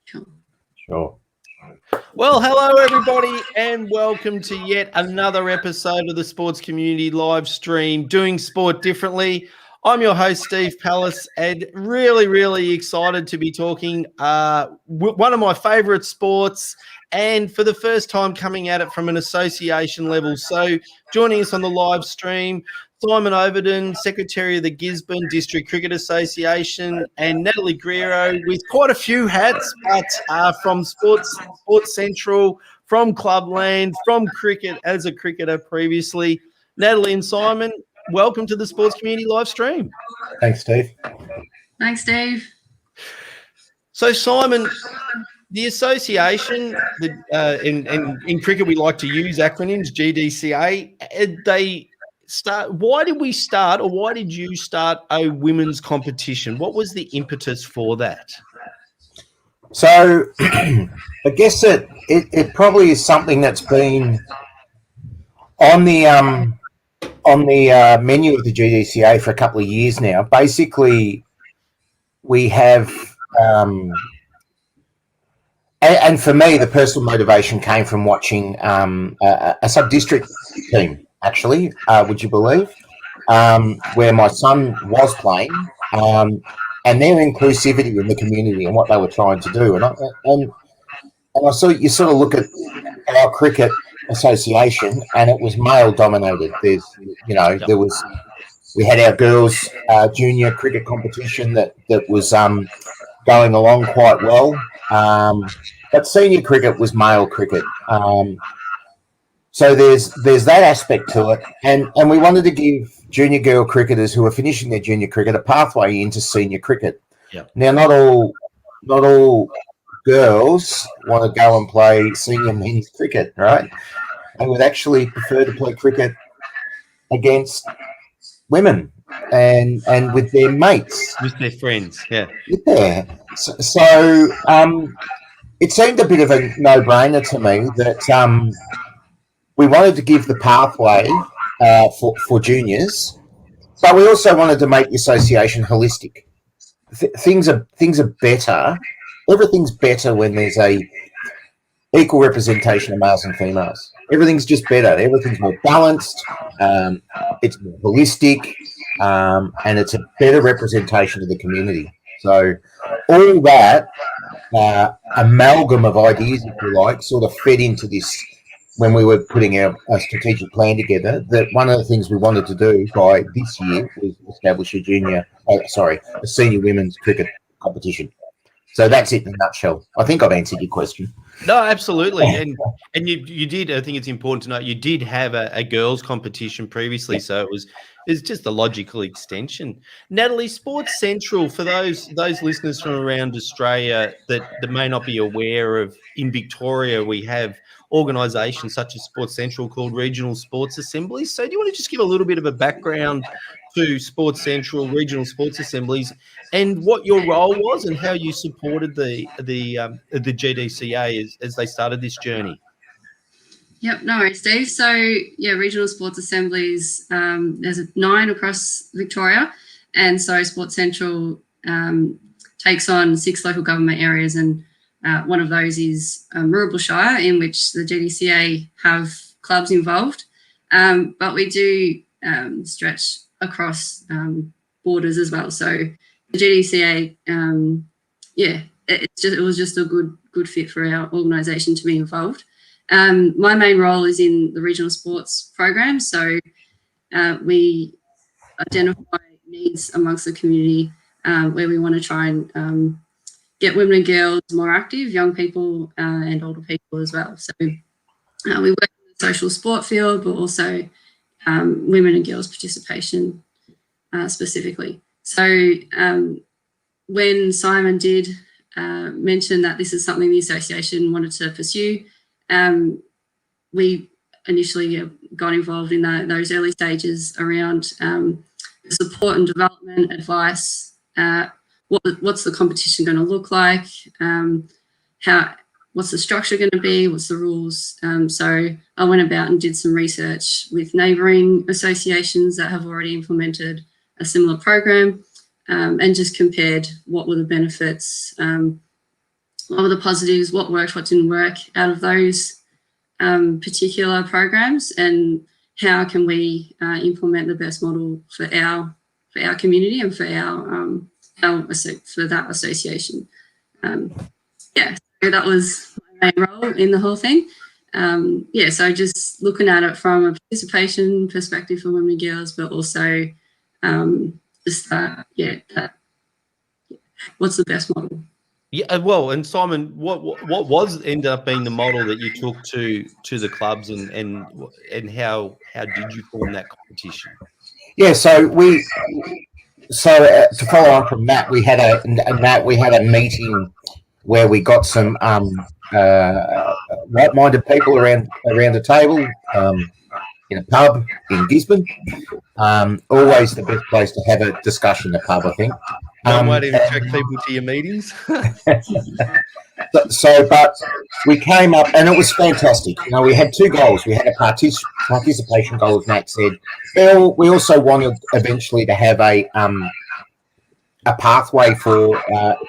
Sure. Well, hello everybody, and welcome to yet another episode of the Sports Community live stream, Doing Sport Differently. I'm your host, Steve Pallas, and really excited to be talking one of my favourite sports, and for the first time coming at it from an association level. So joining us on the live stream, Simon Overden, Secretary of the Gisborne District Cricket Association, and Natalie Grero with quite a few hats, but from Sports Central, from Clubland, from cricket as a cricketer previously. Natalie and Simon, welcome to the Sports Community live stream. Thanks, Steve. Thanks, Dave. So, Simon, the association, in cricket we like to use acronyms, GDCA, why did we start, or why did you start a women's competition? What was the impetus for that? So I guess it probably is something that's been on the menu of the GDCA for a couple of years now. Basically, we have, and for me, the personal motivation came from watching a sub-district team, actually, would you believe, where my son was playing, and their inclusivity in the community and what they were trying to do. And I saw, you sort of look at our cricket association, and it was male dominated. We had our girls junior cricket competition that was going along quite well, but senior cricket was male cricket. So there's that aspect to it, and we wanted to give junior girl cricketers who are finishing their junior cricket a pathway into senior cricket. Yep. Now, not all girls want to go and play senior men's cricket, right? They would actually prefer to play cricket against women and with their mates, with their friends. Yeah. So it seemed a bit of a no-brainer to me that we wanted to give the pathway for juniors, but we also wanted to make the association holistic. Things are better. Everything's better when there's a equal representation of males and females. Everything's just better. Everything's more balanced. It's more holistic, and it's a better representation of the community. So all that amalgam of ideas, if you like, sort of fed into this when we were putting our strategic plan together, that one of the things we wanted to do by this year was establish a senior women's cricket competition. So that's it in a nutshell. I think I've answered your question. No, absolutely. And you did, I think it's important to note, you did have a girls' competition previously, so it's just a logical extension. Natalie, Sports Central, for those listeners from around Australia that may not be aware of, in Victoria we have organisations such as Sports Central called Regional Sports Assemblies. So do you want to just give a little bit of a background to Sports Central, Regional Sports Assemblies, and what your role was and how you supported the GDCA as they started this journey? Yep, no worries, Steve. So, yeah, Regional Sports Assemblies, there's 9 across Victoria, and so Sports Central takes on 6 local government areas, and one of those is Rural Shire, in which the GDCA have clubs involved, but we do stretch across borders as well. So the GDCA, it was just a good fit for our organisation to be involved. My main role is in the regional sports program, so we identify needs amongst the community where we want to try and get women and girls more active, young people and older people as well. So we work in the social sport field, but also women and girls participation specifically. So when Simon did mention that this is something the association wanted to pursue, we initially got involved in those early stages around support and development, advice, what's the competition going to look like, what's the structure going to be, what's the rules. So I went about and did some research with neighbouring associations that have already implemented a similar program, and just compared what were the benefits what were the positives, what worked, what didn't work out of those particular programs, and how can we implement the best model for our community and for for that association. So that was my main role in the whole thing. So just looking at it from a participation perspective for women and girls, but also what's the best model? Yeah, well, and Simon, what was ended up being the model that you took to the clubs, and how did you form that competition? Yeah, so to follow on from that, we had a meeting where we got some like-minded people around the table in a pub in Gisborne. Always the best place to have a discussion, the pub, I think. One way to attract people to your meetings. But we came up, and it was fantastic. You know, we had two goals. We had a participation goal, as Matt said. We also wanted eventually to have a pathway for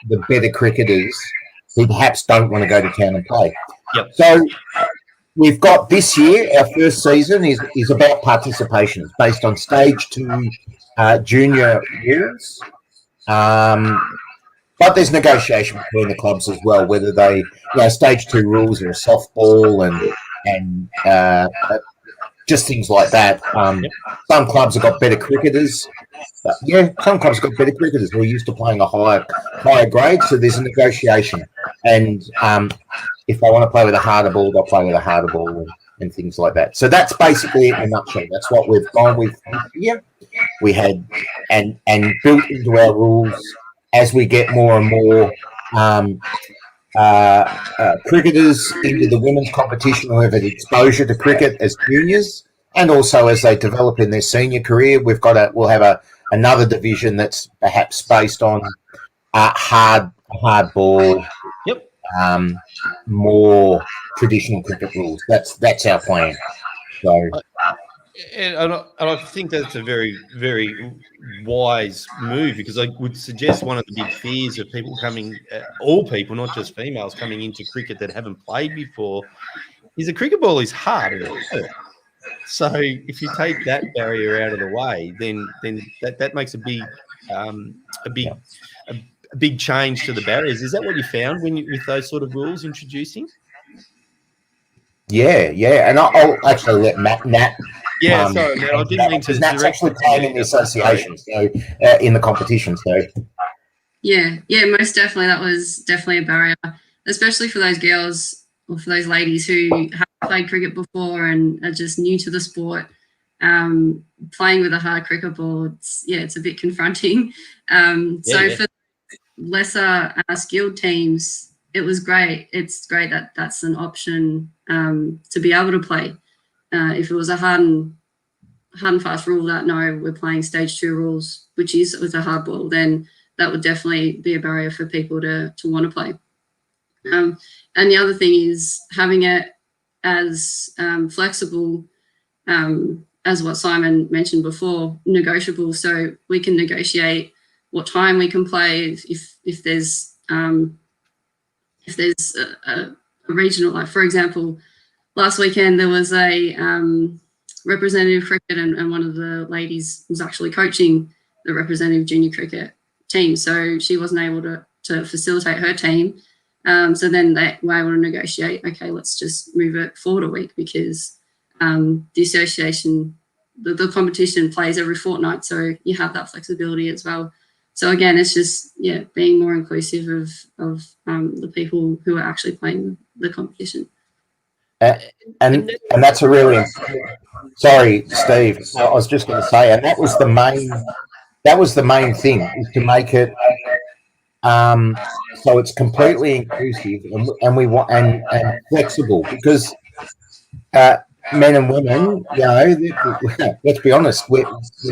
the better cricketers who perhaps don't want to go to town and play. Yep. So we've got this year, our first season is about participation. It's based on stage 2 junior rules. But there's negotiation between the clubs as well, whether they, stage 2 rules are a softball and just things like that. Some clubs have got better cricketers. Some clubs have got better cricketers. We're used to playing a higher grade, so there's a negotiation. And if they want to play with a harder ball, they'll play with a harder ball and things like that. So that's basically it in a nutshell. That's what we've gone with here. We had and built into our rules as we get more and more cricketers into the women's competition who have an exposure to cricket as juniors, and also as they develop in their senior career, we'll have another division that's perhaps based on hard ball. Yep. More traditional cricket rules. That's our plan. So. And I think that's a very, very wise move, because I would suggest one of the big fears of people all people, not just females, coming into cricket that haven't played before, is a cricket ball is hard. So if you take that barrier out of the way, then that makes a big change to the barriers. Is that what you found with those sort of rules introducing? Yeah, and I'll actually let Nat. Yeah, sorry, Nat, I didn't mean to. Nat's actually playing in the association, so in the competition. So yeah, most definitely, that was definitely a barrier, especially for those girls or for those ladies who haven't played cricket before and are just new to the sport. Playing with a hard cricket ball, it's a bit confronting. For lesser skilled teams, it was great. It's great that that's an option to be able to play. If it was a hard and fast rule that no, we're playing stage 2 rules, which is with a hard ball, then that would definitely be a barrier for people to want to play. And the other thing is having it as flexible as what Simon mentioned before, negotiable. So we can negotiate what time we can play if there's a regional, like for example, last weekend there was a representative cricket and one of the ladies was actually coaching the representative junior cricket team. So she wasn't able to facilitate her team. So then they were able to negotiate, okay, let's just move it forward a week because the association, the competition plays every fortnight. So you have that flexibility as well. So again, it's just, being more inclusive of the people who are actually playing the competition. And that's a really, sorry, Steve, I was just going to say, and that was the main thing, is to make it so it's completely inclusive and we want and flexible, because men and women, let's be honest, we're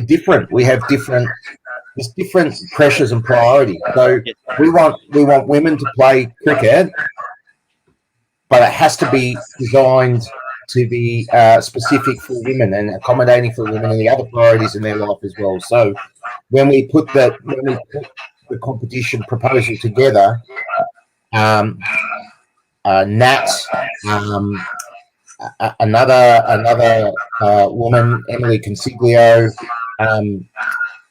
different. We have there's different pressures and priorities. So we want women to play cricket, but it has to be designed to be specific for women and accommodating for women and the other priorities in their life as well. So when we put the competition proposal together, Nat, another woman, Emily Consiglio.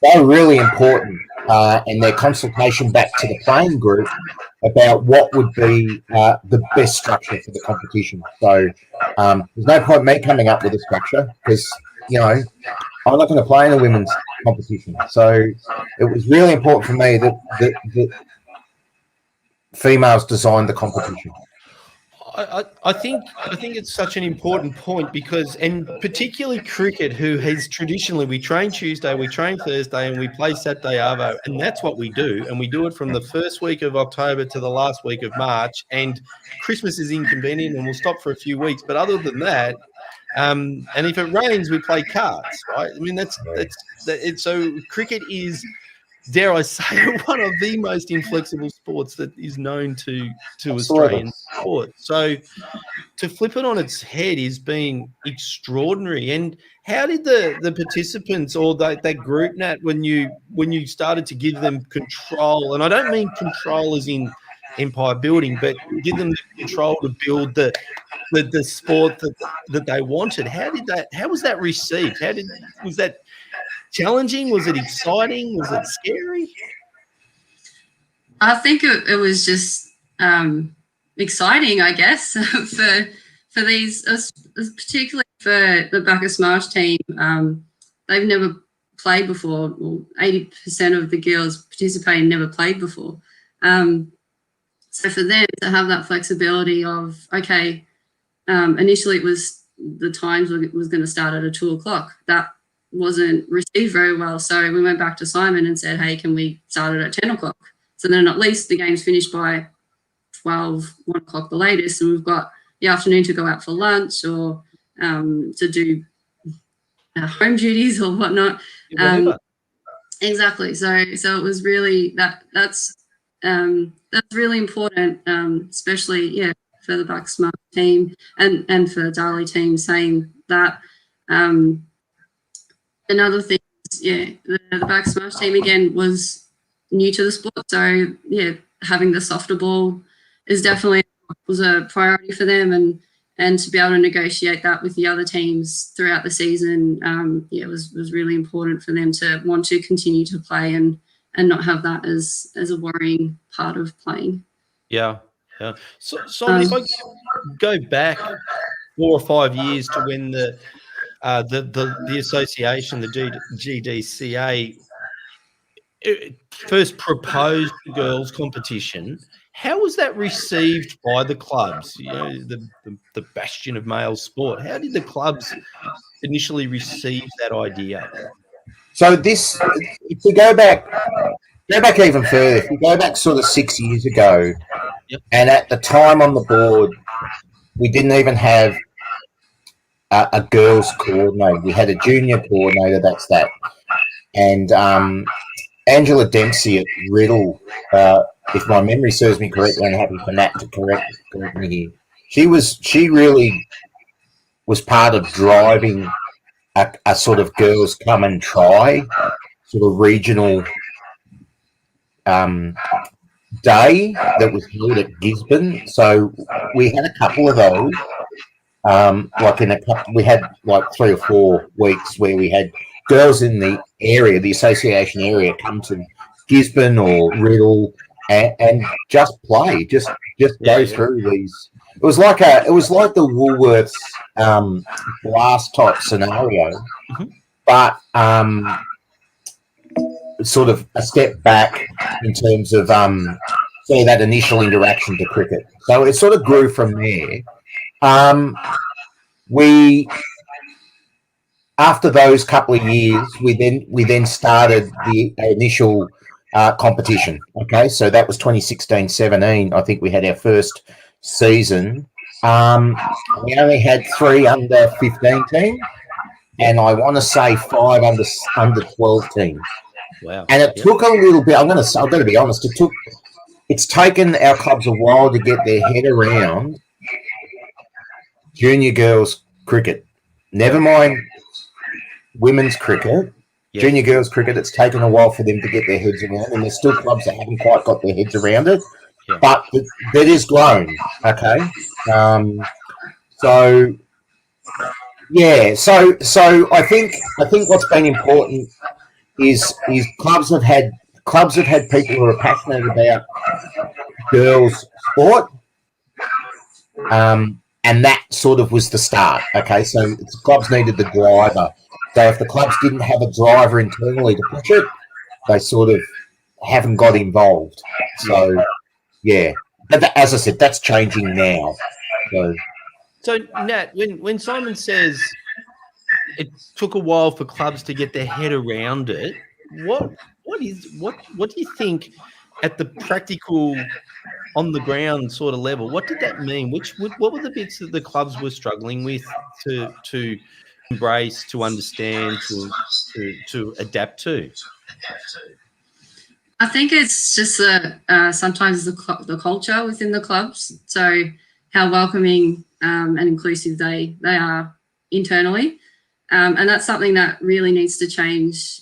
They're really important, and their consultation back to the playing group about what would be the best structure for the competition. So there's no point me coming up with a structure because, I'm not going to play in a women's competition. So it was really important for me that females designed the competition. I think it's such an important point because, and particularly cricket, who has traditionally, we train Tuesday, we train Thursday, and we play Saturday Arvo, and that's what we do, and we do it from the first week of October to the last week of March, and Christmas is inconvenient, and we'll stop for a few weeks, but other than that, and if it rains, we play cards, right? I mean, that's it. So cricket is, dare I say, one of the most inflexible sports that is known to Australian sport. So to flip it on its head is being extraordinary. And how did the participants or that group, Nat, when you started to give them control, and I don't mean control as in empire building, but give them the control to build the sport that they wanted? How was that received? Was that challenging? Was it exciting? Was it scary? I think it was just exciting, I guess, for these, particularly for the Bacchus Marsh team. They've never played before. Well, 80% of the girls participating never played before. So for them to have that flexibility of, okay, initially it was the times was going to start at 2:00. That wasn't received very well. So we went back to Simon and said, hey, can we start it at 10:00? So then at least the game's finished by 1 o'clock the latest, and we've got the afternoon to go out for lunch or to do home duties or whatnot. Exactly. So it was really that's really important, especially for the Bucks Smart team and for the Darley team, saying that. Another thing is, the back smash team again was new to the sport, so having the softer ball was a priority for them, and to be able to negotiate that with the other teams throughout the season, was really important for them to want to continue to play and not have that as a worrying part of playing. Yeah. So if I go back 4 or 5 years to when the association, the GDCA, first proposed the girls' competition, how was that received by the clubs? The bastion of male sport. How did the clubs initially receive that idea? So if we go back even further, if we go back sort of 6 years ago, and at the time on the board, we didn't even have a girls coordinator. We had a junior coordinator, that's that. And Angela Dempsey at Riddle, if my memory serves me correctly, I'm happy for Nat to correct me here. She really was part of driving a sort of girls come and try sort of regional day that was held at Gisborne. So we had a couple of those. We had like 3 or 4 weeks where we had girls in the area, the association area, come to Gisborne or Riddle and just play, just go through these. It was like the Woolworths blast type scenario, but sort of a step back in terms of that initial interaction to cricket. So it sort of grew from there. After those couple of years, we then started the initial competition. Okay, so that was 2016-17. I think we had our first season. We only had 3 under 15 teams, and I want to say 5 under 12 teams. Wow! And it took a little bit. I'm going to be honest. It's taken our clubs a while to get their head around junior girls cricket. Never mind women's cricket. Yep. Junior girls cricket, it's taken a while for them to get their heads around, and there's still clubs that haven't quite got their heads around it. but that is grown. Okay, so yeah, so I think what's been important is clubs have had people who are passionate about girls sport, and that sort of was the start. Okay, so the clubs needed the driver. So if the clubs didn't have a driver internally to push it, they sort of haven't got involved. So yeah, but as I said, that's changing now. So Nat, when Simon says it took a while for clubs to get their head around it, what do you think at the practical, on the ground sort of level? What did that mean? What were the bits that the clubs were struggling with to embrace, to understand, to adapt to? I think it's just sometimes the culture within the clubs. So how welcoming and inclusive they are internally. And that's something that really needs to change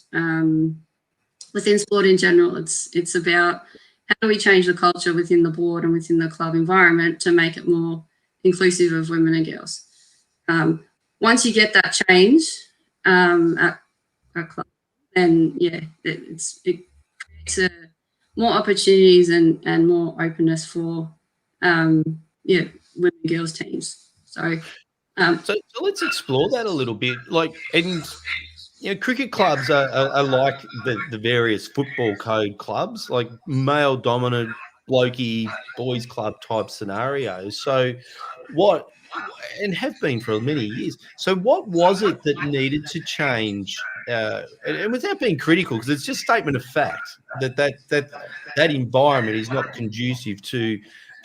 within sport in general. It's about how do we change the culture within the board and within the club environment to make it more inclusive of women and girls. Once you get that change at a club, then yeah, it creates more opportunities and more openness for women and girls teams. So let's explore that a little bit. Cricket clubs are like the various football code clubs, like male dominant, blokey, boys club type scenarios. So and have been for many years. So what was it that needed to change? And without being critical, because it's just statement of fact that environment is not conducive to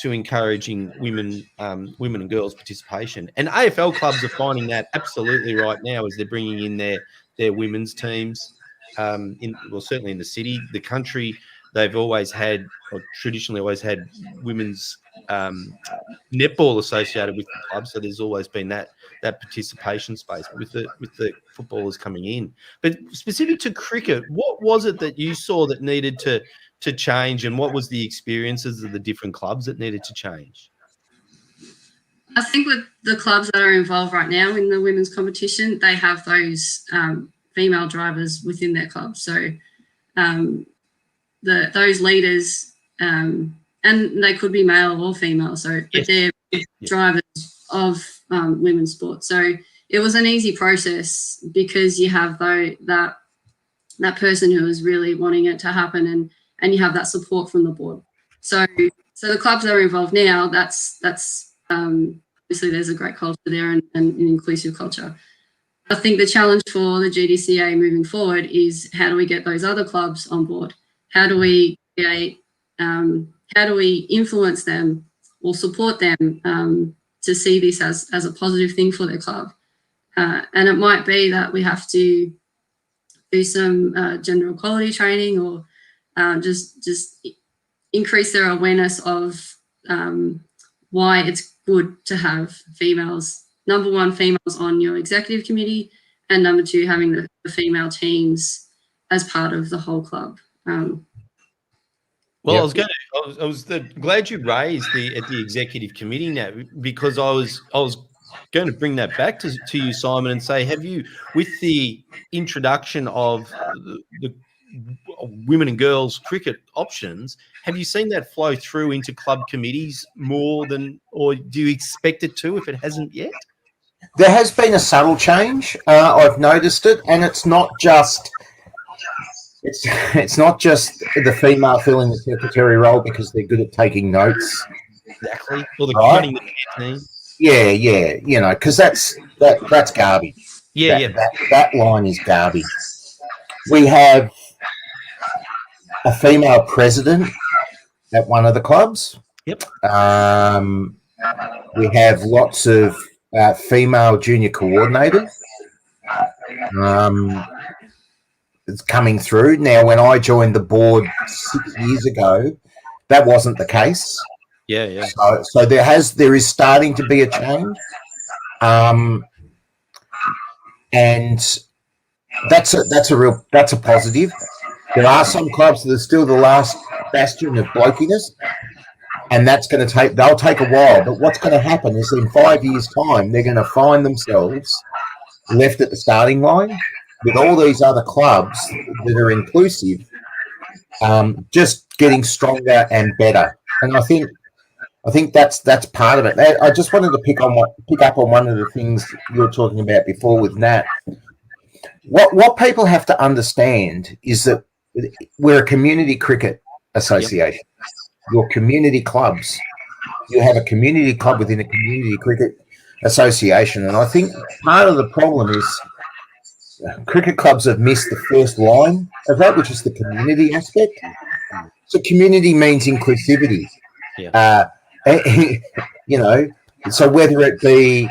encouraging women and girls participation. And AFL clubs are finding that absolutely right now as they're bringing in their women's teams. Certainly in the city, the country, they've always had, or traditionally always had, women's netball associated with the club. So there's always been that participation space with the footballers coming in. But specific to cricket, what was it that you saw that needed to change, and what was the experiences of the different clubs that needed to change? I think with the clubs that are involved right now in the women's competition, they have those female drivers within their club. So those leaders, and they could be male or female, but they're drivers of women's sport. So it was an easy process because you have that person who is really wanting it to happen, and you have that support from the board. So the clubs that are involved now, that's obviously there's a great culture there and an inclusive culture. I think the challenge for the GDCA moving forward is how do we get those other clubs on board? How do we create, how do we influence them or support them to see this as a positive thing for their club? And it might be that we have to do some gender equality training, or just increase their awareness of why it's good to have females. Number one, females on your executive committee, and number two, having the female teams as part of the whole club. Well, yep. I was glad you raised at the executive committee now, because I was going to bring that back to you, Simon, and say, have you, with the introduction of the women and girls cricket options, have you seen that flow through into club committees more than, or do you expect it to if it hasn't yet? There has been a subtle change. I've noticed it, and it's not just the female filling the secretary role because they're good at taking notes. Exactly. Or the running the team. Yeah. Because that's garbage. That line is garbage. We have a female president at one of the clubs. Yep. We have lots of female junior coordinators. It's coming through now. When I joined the board 6 years ago, that wasn't the case. Yeah. So there is starting to be a change, and that's a positive. There are some clubs that are still the last bastion of blokiness, and they'll take a while. But what's going to happen is in 5 years' time, they're going to find themselves left at the starting line with all these other clubs that are inclusive, just getting stronger and better. And I think that's part of it. I just wanted to pick up on one of the things you were talking about before with Nat. What people have to understand is that we're a community cricket association. Yep. Your community clubs. You have a community club within a community cricket association, and I think part of the problem is cricket clubs have missed the first line of that, which is the community aspect. So community means inclusivity. Yeah. So whether it be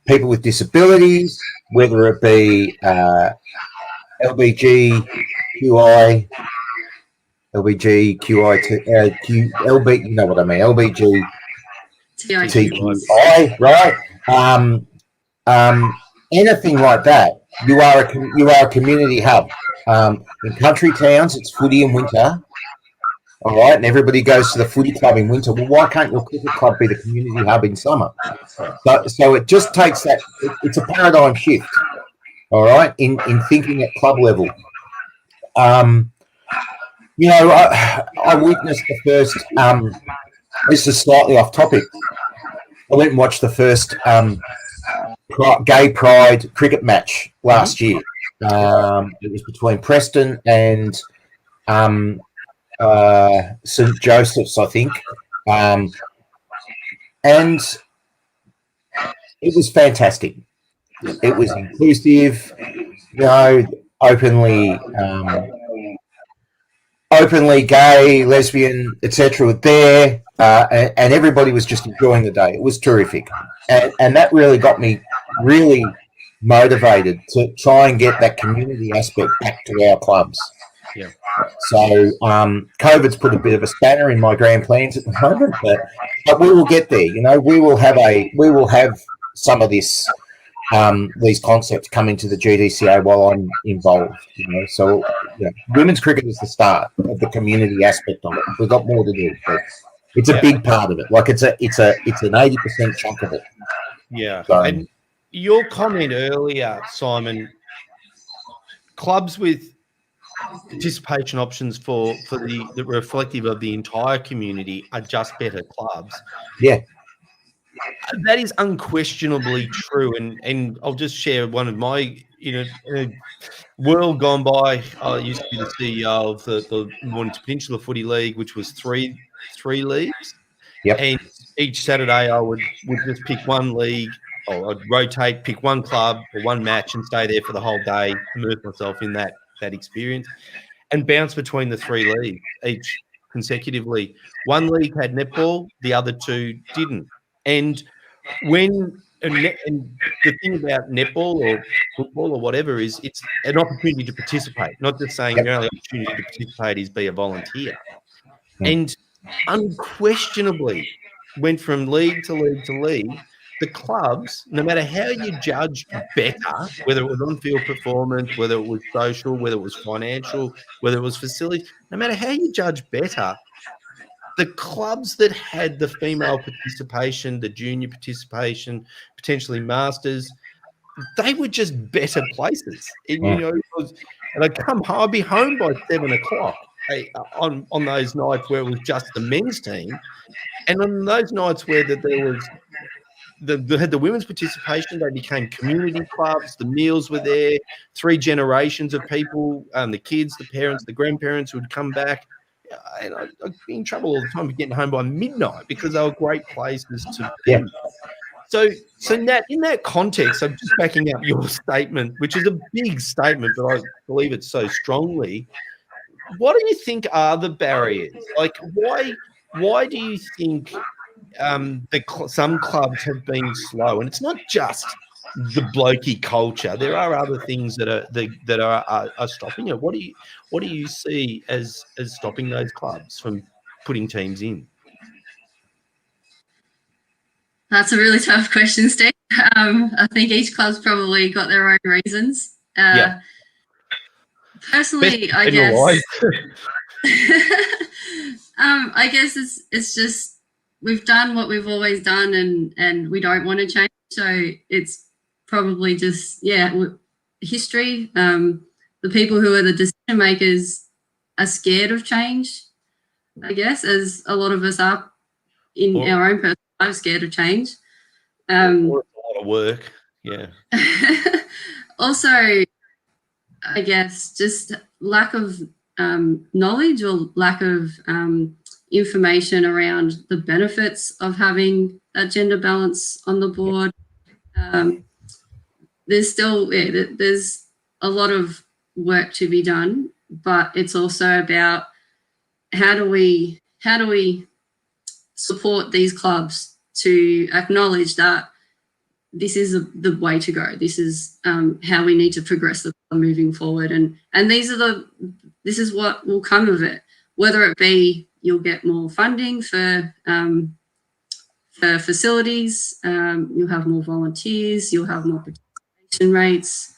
people with disabilities, whether it be LBGQI, LB, you know what I mean, LBGTQI, right? Anything like that, you are a community hub. In country towns, it's footy in winter. All right, and everybody goes to the footy club in winter. Well, why can't your cricket club be the community hub in summer? So it just takes that. It's a paradigm shift. All right, in thinking at club level. I witnessed the first. This is slightly off topic. I went and watched the first gay pride cricket match last year. It was between Preston and St. Joseph's, I think, and it was fantastic. It was inclusive, openly gay, lesbian, etc. were there, and everybody was just enjoying the day. It was terrific, and that really got me really motivated to try and get that community aspect back to our clubs. Yeah. So COVID's put a bit of a spanner in my grand plans at the moment, but we will get there. We will have some of this these concepts come into the GDCA while I'm involved. So women's cricket is the start of the community aspect of it. We've got more to do, but it's a big part of it. Like it's an 80% chunk of it. Yeah. So, and your comment earlier, Simon, clubs with participation options for the reflective of the entire community are just better clubs. Yeah. That is unquestionably true. And I'll just share one of my, world gone by. I used to be the CEO of the Mornington Peninsula Footy League, which was three leagues. Yep. And each Saturday I would just pick one league, or I'd rotate, pick one club or one match and stay there for the whole day, immerse myself in that experience, and bounce between the three leagues each consecutively. One league had netball, the other two didn't. And the thing about netball or football or whatever is it's an opportunity to participate, not just saying your only opportunity to participate is be a volunteer. And unquestionably went from league to league to league. The clubs, no matter how you judged better, whether it was on-field performance, whether it was social, whether it was financial, whether it was facilities, no matter how you judge better, the clubs that had the female participation, the junior participation, potentially masters, they were just better places. And, and I'd be home by 7 o'clock on those nights where it was just the men's team. And on those nights where there was had the women's participation, they became community clubs. The meals were there. 3 generations of people, the kids, the parents, the grandparents would come back. And I'd be in trouble all the time for getting home by midnight because they were great places to be. Yeah. So Nat, in that context, I'm just backing up your statement, which is a big statement, but I believe it so strongly. What do you think are the barriers? Like, why do you think some clubs have been slow? And it's not just the blokey culture. There are other things that are stopping it. What do you see as stopping those clubs from putting teams in? That's a really tough question, Steve. I think each club's probably got their own reasons. Personally, I guess I guess it's just we've done what we've always done, and we don't want to change. So it's probably just history. The people who are the decision makers are scared of change, I guess, as a lot of us are in our own personal lives, scared of change. Or it's a lot of work. Yeah. Also, I guess just lack of knowledge or lack of information around the benefits of having that gender balance on the board. There's still there's a lot of work to be done, but it's also about how do we support these clubs to acknowledge that this is the way to go. This is how we need to progress the club moving forward, and this is what will come of it. Whether it be you'll get more funding for facilities, you'll have more volunteers, you'll have more participation rates.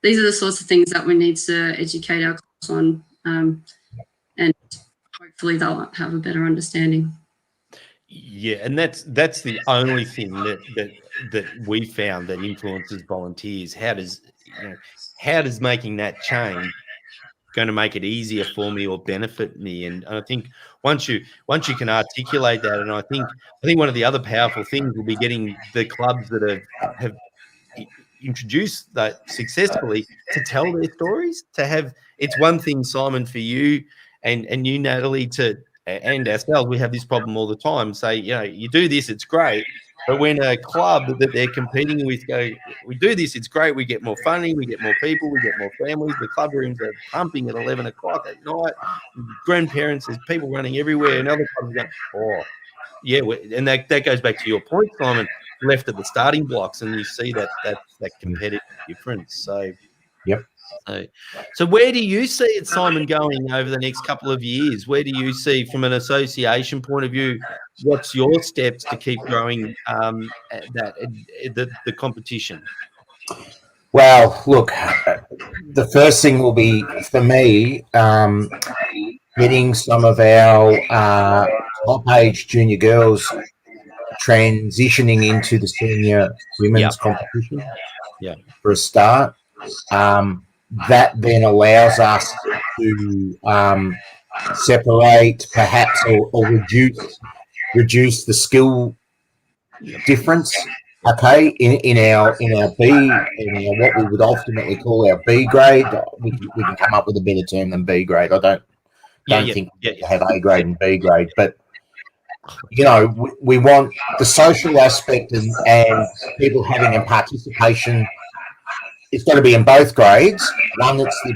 These are the sorts of things that we need to educate our clubs on, and hopefully they'll have a better understanding. Yeah, and that's the only thing that we found that influences volunteers. How does making that change going to make it easier for me or benefit me? And I think once you can articulate that, and I think one of the other powerful things will be getting the clubs that have introduced that successfully to tell their stories. It's one thing, Simon, for you and you, Natalie, and ourselves, we have this problem all the time. Say, you do this, it's great. But when a club that they're competing with go, we do this, it's great. We get more funding, we get more people, we get more families. The club rooms are pumping at 11 o'clock at night. Grandparents, there's people running everywhere. And other clubs are going, and that goes back to your point, Simon, left at the starting blocks, and you see that competitive difference. So, yep. So where do you see it, Simon, going over the next couple of years? Where do you see, from an association point of view, what's your steps to keep growing the competition? Well, look, the first thing will be, for me, getting some of our top-age junior girls transitioning into the senior women's competition for a start. That then allows us to separate, perhaps, or reduce the skill difference. Okay, in our what we would ultimately call our B grade, we can come up with a better term than B grade. I don't think we have A grade and B grade, but we want the social aspect and people having a participation. It's got to be in both grades. One that's the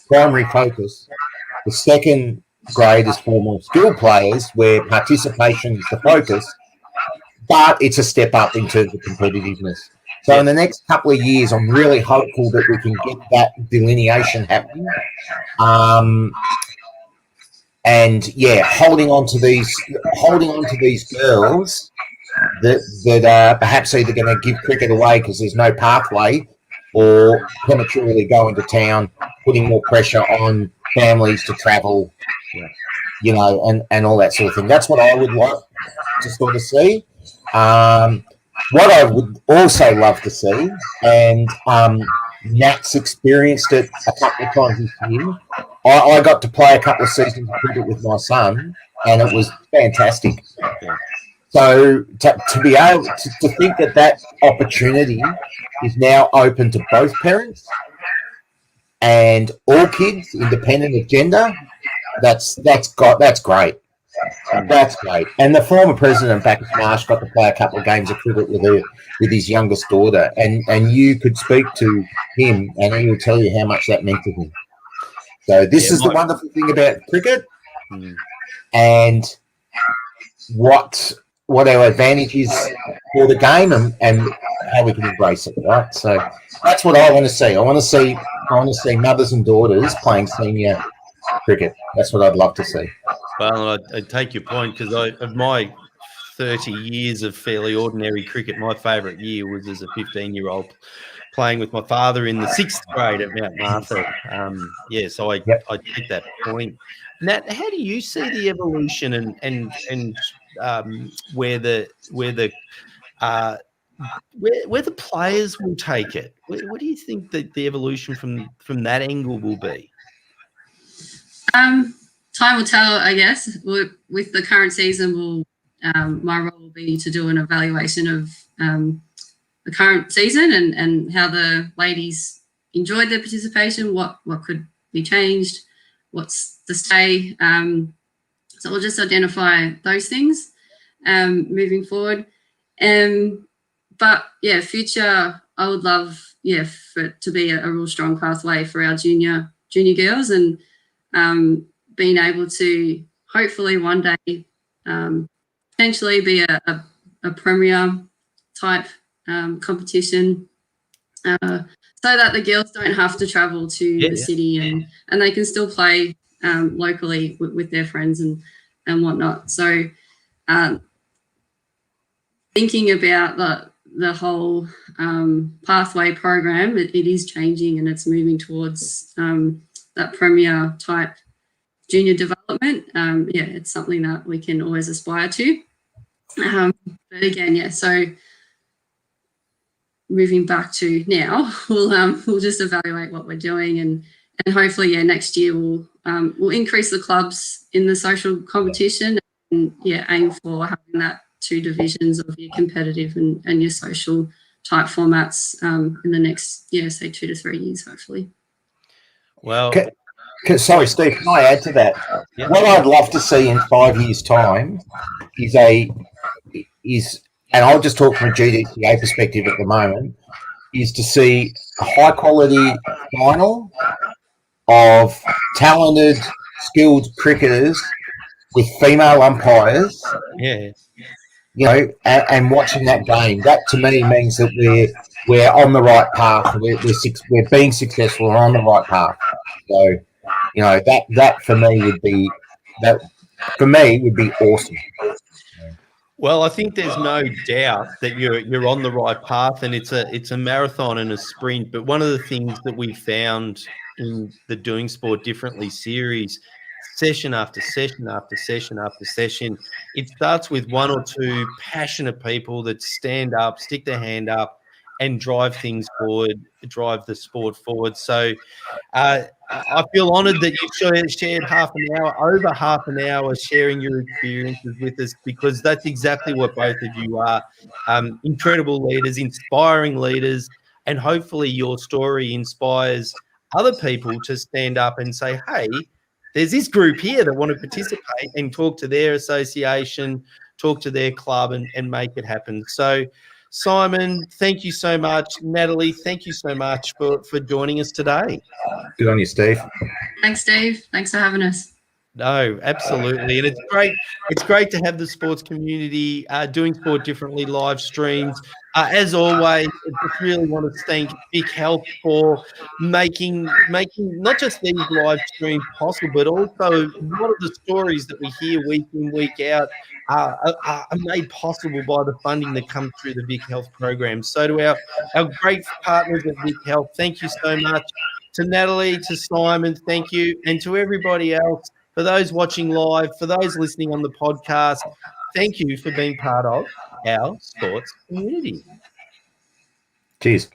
primary focus. The second grade is for more skilled players, where participation is the focus, but it's a step up in terms of competitiveness. So in the next couple of years, I'm really hopeful that we can get that delineation happening. And holding on to these girls that are perhaps either going to give cricket away because there's no pathway, or prematurely go into town, putting more pressure on families to travel, and all that sort of thing. That's what I would like to sort of see. What I would also love to see, and Nat's experienced it a couple of times this year. I got to play a couple of seasons of cricket with my son, and it was fantastic. So to be able to think that opportunity is now open to both parents and all kids, independent of gender, that's great. That's great. And the former president, Bacchus Marsh, got to play a couple of games of cricket with his youngest daughter, and you could speak to him, and he will tell you how much that meant to him. So this is the wonderful thing about cricket, and what our advantage is for the game, and how we can embrace it, right? So that's what I want to see. I want to see mothers and daughters playing senior cricket. That's what I'd love to see. Well, I take your point, because of my 30 years of fairly ordinary cricket, my favourite year was as a 15-year-old playing with my father in the 6th grade at Mount Martha. So I take that point. Nat, how do you see the evolution and where the players will take it? What do you think that the evolution from that angle will be? Time will tell, I guess. With the current season, my role will be to do an evaluation of the current season and how the ladies enjoyed their participation, what could be changed, what's to stay. So we'll just identify those things moving forward. But yeah, future, I would love for it to be a real strong pathway for our junior girls, and being able to hopefully one day potentially be a premier type competition, so that the girls don't have to travel to the city and they can still play locally with their friends and whatnot. So thinking about the whole pathway program, it is changing and it's moving towards that premier type junior development. It's something that we can always aspire to. But again, so moving back to now, we'll just evaluate what we're doing and hopefully next year we'll increase the clubs in the social competition and aim for having that 2 divisions of your competitive and your social type formats in the next say 2 to 3 years hopefully. Well, sorry, Steve, can I add to that? Yeah. What I'd love to see in 5 years' time is, and I'll just talk from a GDCA perspective at the moment, is to see a high-quality final of talented, skilled cricketers with female umpires. Yeah. And watching that game. That to me means that we're on the right path. We're being successful. We're on the right path. So, that for me would be awesome. Well, I think there's no doubt that you're on the right path, and it's a marathon and a sprint. But one of the things that we found in the Doing Sport Differently series, session after session after session after session, it starts with 1 or 2 passionate people that stand up, stick their hand up, and drive things forward, drive the sport forward. So I feel honoured that you've shared over half an hour sharing your experiences with us, because that's exactly what both of you are. Incredible leaders, inspiring leaders, and hopefully your story inspires other people to stand up and say, hey, there's this group here that want to participate and talk to their association, talk to their club and make it happen. So, Simon, thank you so much. Natalie, thank you so much for joining us today. Good on you, Steve. Thanks, Steve. Thanks for having us. No, absolutely. And it's great. It's great to have the sports community doing sport differently live streams. As always, I just really want to thank Vic Health for making not just these live streams possible, but also a lot of the stories that we hear week in, week out are made possible by the funding that comes through the Vic Health program. So to our great partners at Vic Health, thank you so much. To Natalie, to Simon, thank you. And to everybody else, for those watching live, for those listening on the podcast, thank you for being part of our sports community. Cheers.